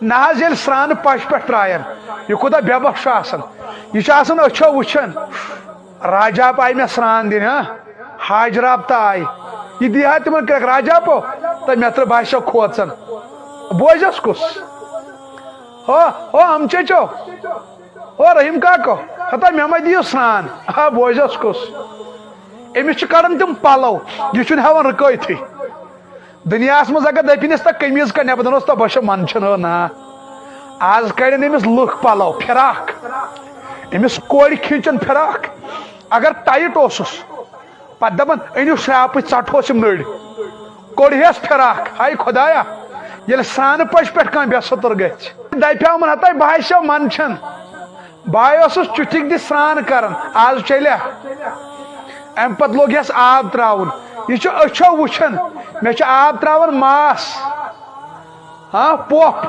नाज ये स्रान पश पे त्रायन यह कोता बेबख यह अचो वुचन राजाप आई मे स्रान दिन हाजराब आई यह दिहा तिम राजापो तो मे तर बाशो खोचन बोजस कुस हो अमचो हो रहीम काको हता मे मे दियो स्रान हाँ बोजस कुस अमिस कड़न तम पलो यह हेवन रकैथी दुनिया मज अगर दपिनस तो कमीज का नबदन तो बशो मन ना आज कड़न अमिस लुक पलो फिराक अमिस कोड़ खींचन फिराक अगर टाइट ओसुस पे दपन अनु श्राप चटोस नड़ कोड़स फिराक हाय खुदाया ये स्रान पश पे कह बेसतर गपन हता बाशो मन बाय चुटिक दि स्रान कर आज चलिया अम पत लोग यस आब त्रावन यह अचो वुचन मे आब त्रावन मास हाँ पोप